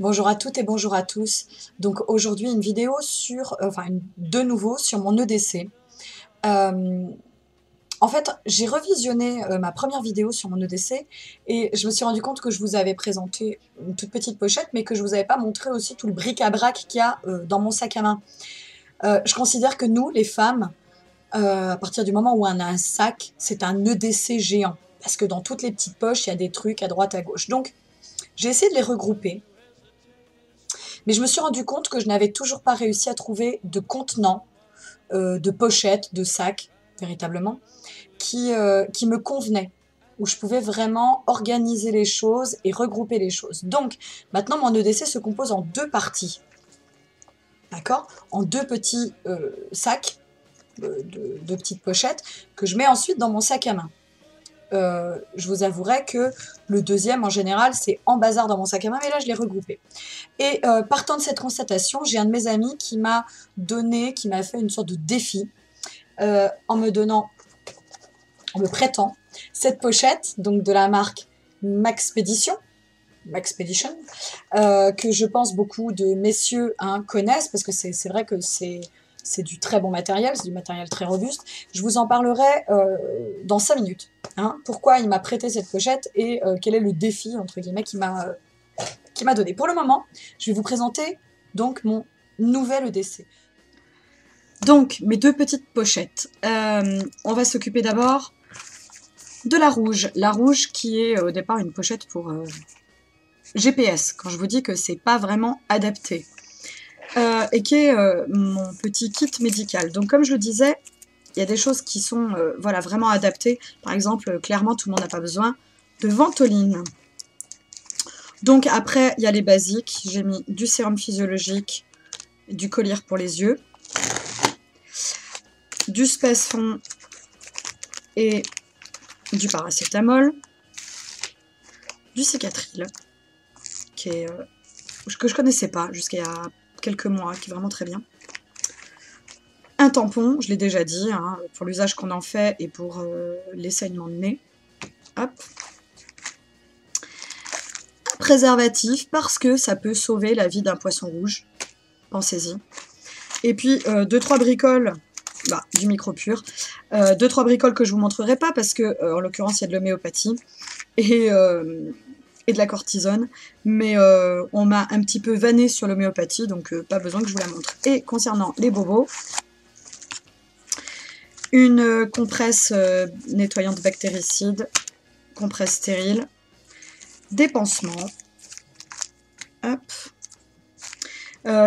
Bonjour à toutes et bonjour à tous. Donc aujourd'hui une vidéo sur, de nouveau sur mon EDC. Euh, En fait, j'ai revisionné ma première vidéo sur mon EDC et je me suis rendu compte que je vous avais présenté une toute petite pochette, mais que je vous avais pas montré aussi tout le bric-à-brac qu'il y a dans mon sac à main. Je considère que nous, les femmes, à partir du moment où on a un sac, c'est un EDC géant. Parce que dans toutes les petites poches, il y a des trucs à droite, à gauche. Donc, j'ai essayé de les regrouper. Mais je me suis rendu compte que je n'avais toujours pas réussi à trouver de contenant, de pochette, de sac, véritablement, qui me convenait, où je pouvais vraiment organiser les choses et regrouper les choses. Donc, maintenant, mon EDC se compose en deux parties, d'accord? En deux petits sacs, de petites pochettes, que je mets ensuite dans mon sac à main. Je vous avouerai que le deuxième, en général, c'est en bazar dans mon sac à main, mais là, je l'ai regroupé. Et partant de cette constatation, j'ai un de mes amis qui m'a fait une sorte de défi en me prêtant cette pochette, donc de la marque Maxpedition, que je pense beaucoup de messieurs connaissent, parce que c'est vrai que c'est du très bon matériel, c'est du matériel très robuste. Je vous en parlerai dans 5 minutes. Pourquoi il m'a prêté cette pochette et quel est le défi, entre guillemets, qu'il m'a donné. Pour le moment, je vais vous présenter donc mon nouvel EDC. Donc, mes deux petites pochettes. On va s'occuper d'abord de la rouge. La rouge qui est au départ une pochette pour GPS, quand je vous dis que c'est pas vraiment adapté. Et qui est mon petit kit médical. Donc comme je le disais, il y a des choses qui sont voilà, vraiment adaptées. Par exemple, clairement, tout le monde n'a pas besoin de ventoline. Donc après, il y a les basiques. J'ai mis du sérum physiologique, du collier pour les yeux, du spasfon et du paracétamol, du cicatril, que je connaissais pas jusqu'à il y a quelques mois, qui est vraiment très bien. Un tampon, je l'ai déjà dit, pour l'usage qu'on en fait et pour les saignements de nez. Hop. Un préservatif, parce que ça peut sauver la vie d'un poisson rouge. Pensez-y. Et puis, 2-3 bricoles, du micro-pur. 2-3 bricoles que je vous montrerai pas, parce que, en l'occurrence, il y a de l'homéopathie. Et de la cortisone, mais on m'a un petit peu vanné sur l'homéopathie, donc pas besoin que je vous la montre. Et concernant les bobos, une compresse nettoyante bactéricide, compresse stérile, des pansements, hop,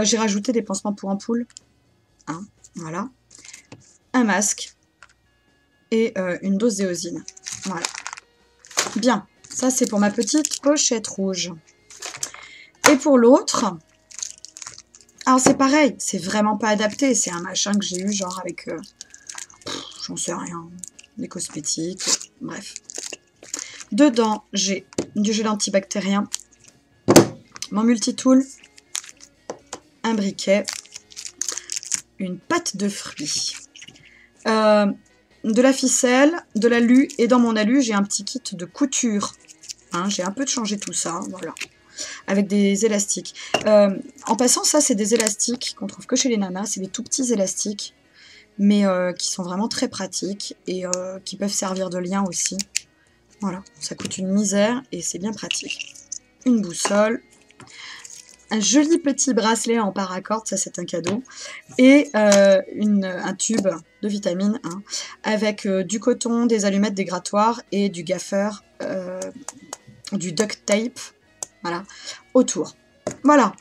j'ai rajouté des pansements pour ampoule, voilà, un masque et une dose d'éosine, voilà, bien. Ça, c'est pour ma petite pochette rouge. Et pour l'autre, alors c'est pareil, c'est vraiment pas adapté. C'est un machin que j'ai eu genre avec, j'en sais rien, des cosmétiques, bref. Dedans, j'ai du gel antibactérien, mon multitool, un briquet, une pâte de fruits, de la ficelle, de l'alu, et dans mon alu, j'ai un petit kit de couture. J'ai un peu changé tout ça, voilà, avec des élastiques. En passant, ça, c'est des élastiques qu'on trouve que chez les nanas. C'est des tout petits élastiques, mais qui sont vraiment très pratiques et qui peuvent servir de lien aussi. Voilà, ça coûte une misère et c'est bien pratique. Une boussole, un joli petit bracelet en paracorde, ça c'est un cadeau, et un tube de vitamines, avec du coton, des allumettes, des grattoirs et du gaffeur, du duct tape, voilà, autour. Voilà.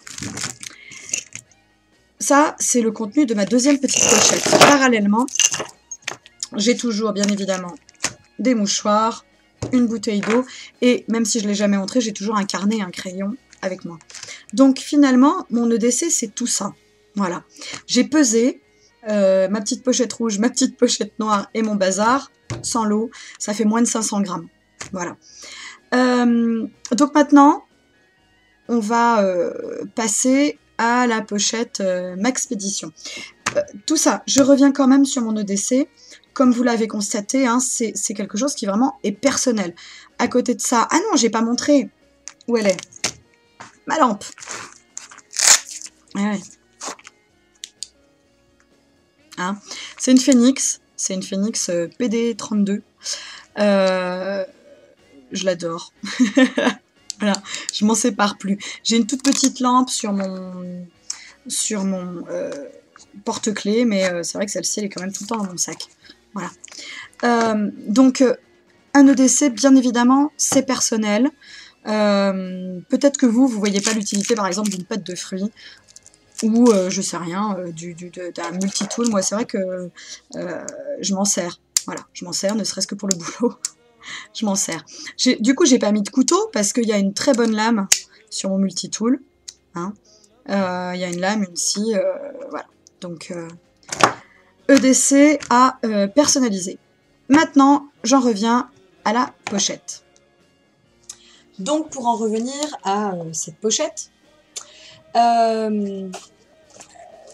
Ça, c'est le contenu de ma deuxième petite pochette. Parallèlement, j'ai toujours, bien évidemment, des mouchoirs, une bouteille d'eau, et même si je ne l'ai jamais montré, j'ai toujours un carnet et un crayon avec moi. Donc finalement, mon EDC, c'est tout ça. Voilà. J'ai pesé ma petite pochette rouge, ma petite pochette noire et mon bazar, sans l'eau, ça fait moins de 500 grammes. Voilà. Donc maintenant, on va passer à la pochette Maxpedition. Tout ça, je reviens quand même sur mon EDC. Comme vous l'avez constaté, c'est quelque chose qui vraiment est personnel. À côté de ça, ah non, j'ai pas montré. Où elle est? ma lampe. Ouais. Hein, c'est une Phoenix. C'est une Phoenix PD32. Je l'adore. Voilà, je m'en sépare plus. J'ai une toute petite lampe sur mon porte-clés, mais c'est vrai que celle-ci, elle est quand même tout le temps dans mon sac. Voilà. Donc, un EDC, bien évidemment, c'est personnel. Peut-être que vous voyez pas l'utilité, par exemple, d'une pâte de fruits, ou, je sais rien, d'un multitool. Moi, c'est vrai que je m'en sers. Voilà, je m'en sers, ne serait-ce que pour le boulot. Je m'en sers. Du coup, j'ai pas mis de couteau, parce qu'il y a une très bonne lame sur mon multitool. Hein. Il y a une lame, une scie, voilà. Donc, EDC à personnaliser. Maintenant, j'en reviens à la pochette. Donc, pour en revenir à cette pochette,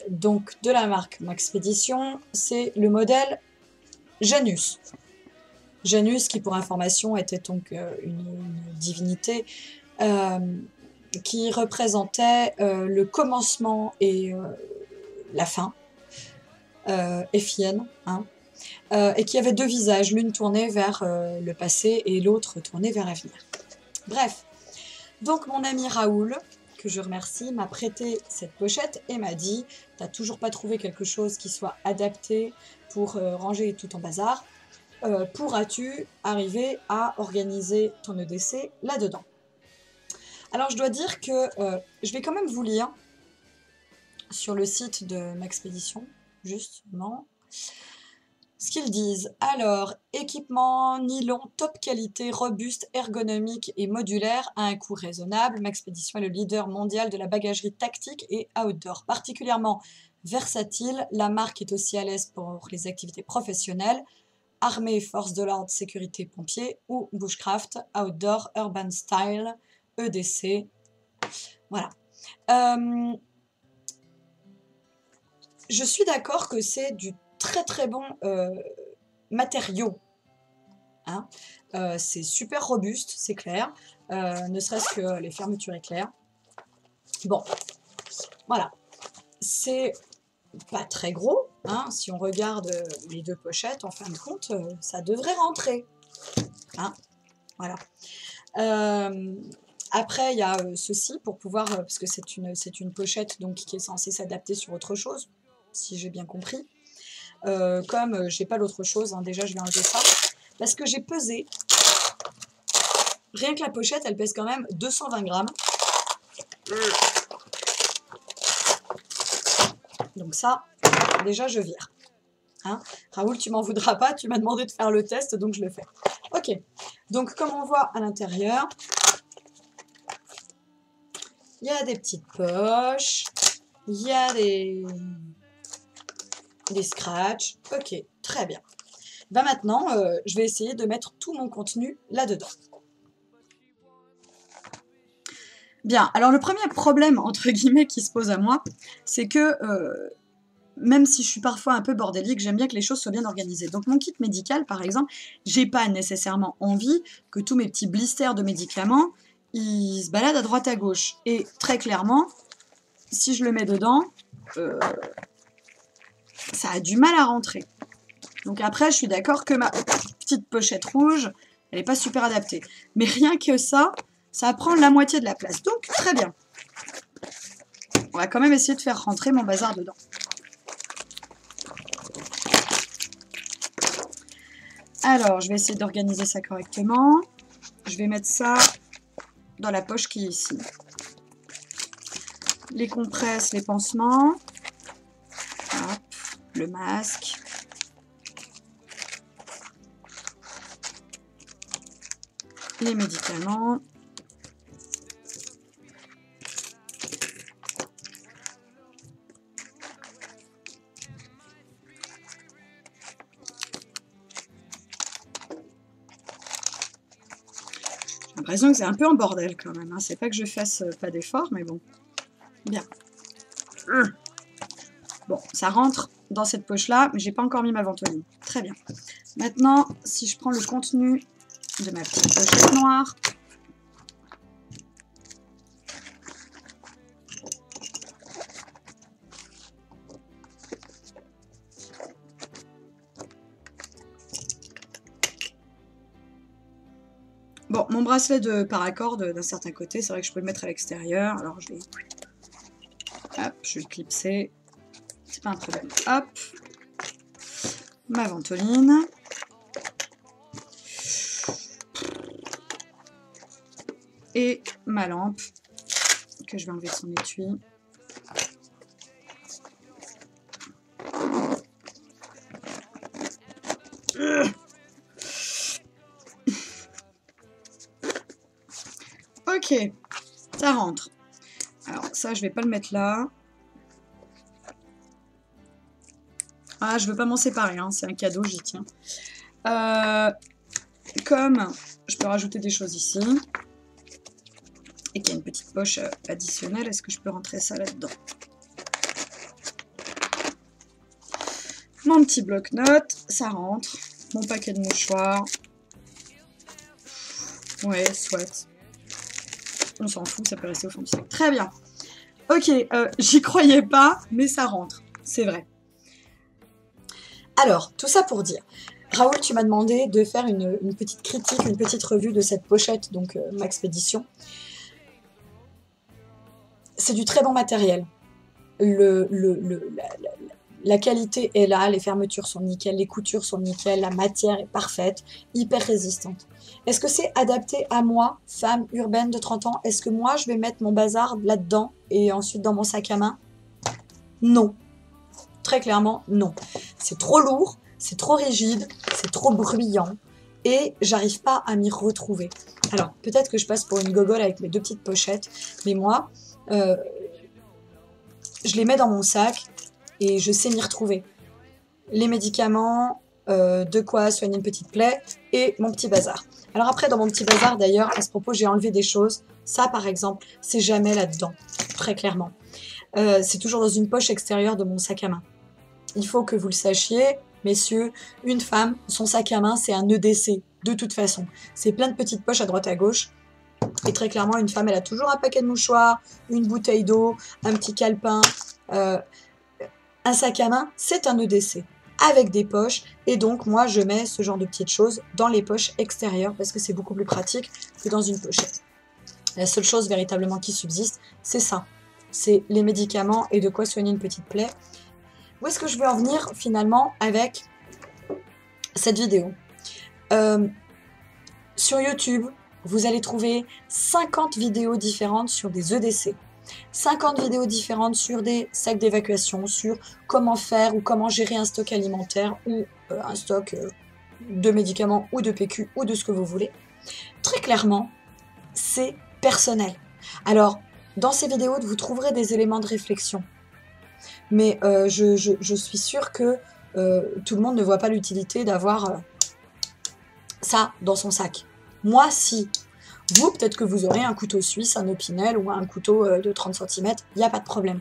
donc de la marque Maxpédition, c'est le modèle Janus. Janus, qui pour information était donc une divinité qui représentait le commencement et la fin, Éphienne, hein, et qui avait deux visages, l'une tournée vers le passé et l'autre tournée vers l'avenir. Bref, donc mon ami Raoul, que je remercie, m'a prêté cette pochette et m'a dit « T'as toujours pas trouvé quelque chose qui soit adapté pour ranger tout ton bazar, pourras-tu arriver à organiser ton EDC là-dedans ?» Alors je dois dire que je vais quand même vous lire sur le site de Maxpédition, justement, ce qu'ils disent. Alors, équipement nylon top qualité, robuste, ergonomique et modulaire à un coût raisonnable. Maxpédition est le leader mondial de la bagagerie tactique et outdoor. Particulièrement versatile, la marque est aussi à l'aise pour les activités professionnelles, armée, forces de l'ordre, sécurité, pompiers ou bushcraft, outdoor, urban style, EDC. Voilà. Je suis d'accord que c'est du très très bon matériau. Hein. C'est super robuste, c'est clair. Ne serait-ce que les fermetures éclairs. Bon, voilà. C'est pas très gros. Hein. Si on regarde les deux pochettes, en fin de compte, ça devrait rentrer. Hein. Voilà. Après, il y a ceci pour pouvoir, parce que c'est une pochette donc, qui est censée s'adapter sur autre chose, si j'ai bien compris. Comme j'ai pas l'autre chose, hein, déjà je vais enlever ça, parce que j'ai pesé, rien que la pochette elle pèse quand même 220 grammes, donc ça, déjà je vire. Hein. Raoul, tu m'en voudras pas, tu m'as demandé de faire le test, donc je le fais. Ok, donc comme on voit à l'intérieur, il y a des petites poches, il y a des scratchs. Ok, très bien. Ben maintenant, je vais essayer de mettre tout mon contenu là-dedans. Bien, alors le premier problème, entre guillemets, qui se pose à moi, c'est que, même si je suis parfois un peu bordélique, j'aime bien que les choses soient bien organisées. Donc mon kit médical, par exemple, j'ai pas nécessairement envie que tous mes petits blisters de médicaments, ils se baladent à droite à gauche. Et très clairement, si je le mets dedans, ça a du mal à rentrer. Donc après, je suis d'accord que ma petite pochette rouge, elle n'est pas super adaptée. Mais rien que ça, ça prend la moitié de la place. Donc, très bien. On va quand même essayer de faire rentrer mon bazar dedans. Alors, je vais essayer d'organiser ça correctement. Je vais mettre ça dans la poche qui est ici. Les compresses, les pansements. Hop, le masque. Les médicaments. J'ai l'impression que c'est un peu en bordel quand même. Hein. C'est pas que je fasse pas d'effort, mais bon. Bien. Bon, ça rentre dans cette poche-là, mais j'ai pas encore mis ma ventoline. Très bien. Maintenant, si je prends le contenu de ma petite pochette noire, Bon, mon bracelet de paracorde d'un certain côté, c'est vrai que je peux le mettre à l'extérieur. Alors je vais... Hop, je vais le clipser. C'est pas un problème. Hop. Ma ventoline. Et ma lampe, que je vais enlever de son étui. Ok, ça rentre. Alors ça, je vais pas le mettre là. Ah, je veux pas m'en séparer, hein, c'est un cadeau, j'y tiens. Comme je peux rajouter des choses ici, et qu'il y a une petite poche additionnelle, est-ce que je peux rentrer ça là-dedans? Mon petit bloc-notes, ça rentre. Mon paquet de mouchoirs. Ouais, soit. On s'en fout, ça peut rester au fond du sac. Très bien. Ok, j'y croyais pas, mais ça rentre. C'est vrai. Alors, tout ça pour dire, Raoul, tu m'as demandé de faire une petite critique, une petite revue de cette pochette, donc Maxpédition. C'est du très bon matériel. La qualité est là, les fermetures sont nickel, les coutures sont nickel, la matière est parfaite, hyper résistante. Est-ce que c'est adapté à moi, femme urbaine de 30 ans? Est-ce que moi, je vais mettre mon bazar là-dedans et ensuite dans mon sac à main? Non. Très clairement, non. C'est trop lourd, c'est trop rigide, c'est trop bruyant et j'arrive pas à m'y retrouver. Alors, peut-être que je passe pour une gogole avec mes deux petites pochettes, mais moi, je les mets dans mon sac et je sais m'y retrouver. Les médicaments, de quoi soigner une petite plaie et mon petit bazar. Alors après, dans mon petit bazar, d'ailleurs, à ce propos, j'ai enlevé des choses. Ça, par exemple, c'est jamais là-dedans, très clairement. C'est toujours dans une poche extérieure de mon sac à main. Il faut que vous le sachiez, messieurs, une femme, son sac à main, c'est un EDC, de toute façon. C'est plein de petites poches à droite à gauche. Et très clairement, une femme, elle a toujours un paquet de mouchoirs, une bouteille d'eau, un petit calepin. Un sac à main, c'est un EDC, avec des poches. Et donc, moi, je mets ce genre de petites choses dans les poches extérieures, parce que c'est beaucoup plus pratique que dans une pochette. La seule chose véritablement qui subsiste, c'est ça. C'est les médicaments et de quoi soigner une petite plaie. Où est-ce que je veux en venir finalement avec cette vidéo? Sur YouTube, vous allez trouver 50 vidéos différentes sur des EDC. 50 vidéos différentes sur des sacs d'évacuation, sur comment faire ou comment gérer un stock alimentaire ou un stock de médicaments ou de PQ ou de ce que vous voulez. Très clairement, c'est personnel. Alors, dans ces vidéos, vous trouverez des éléments de réflexion. Mais je suis sûre que tout le monde ne voit pas l'utilité d'avoir ça dans son sac. Moi, si. Vous, peut-être que vous aurez un couteau suisse, un Opinel ou un couteau de 30 cm, il n'y a pas de problème.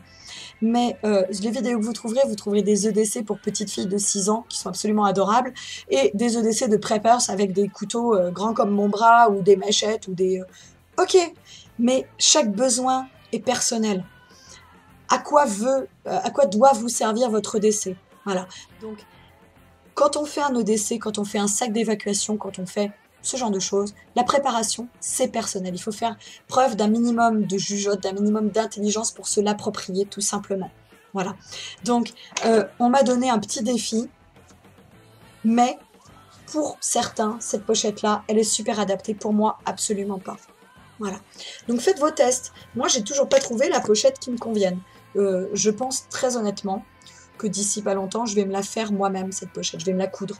Mais les vidéos que vous trouverez des EDC pour petites filles de 6 ans qui sont absolument adorables et des EDC de preppers avec des couteaux grands comme mon bras ou des machettes ou des... Ok, mais chaque besoin est personnel. À quoi doit vous servir votre EDC? Voilà. Donc, quand on fait un EDC, quand on fait un sac d'évacuation, quand on fait ce genre de choses, la préparation, c'est personnel. Il faut faire preuve d'un minimum de jugeote, d'un minimum d'intelligence pour se l'approprier, tout simplement. Voilà. Donc, on m'a donné un petit défi, mais pour certains, cette pochette-là, elle est super adaptée. Pour moi, absolument pas. Voilà. Donc, faites vos tests. Moi, j'ai toujours pas trouvé la pochette qui me convienne. Je pense très honnêtement que d'ici pas longtemps, je vais me la faire moi-même, cette pochette. Je vais me la coudre.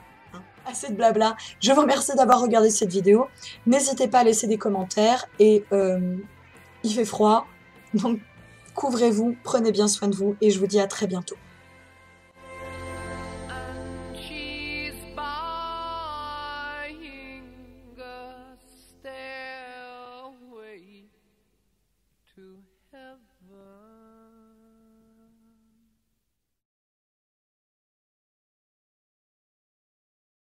Assez de blabla. Je vous remercie d'avoir regardé cette vidéo. N'hésitez pas à laisser des commentaires. Et il fait froid. Donc, couvrez-vous, prenez bien soin de vous. Et je vous dis à très bientôt.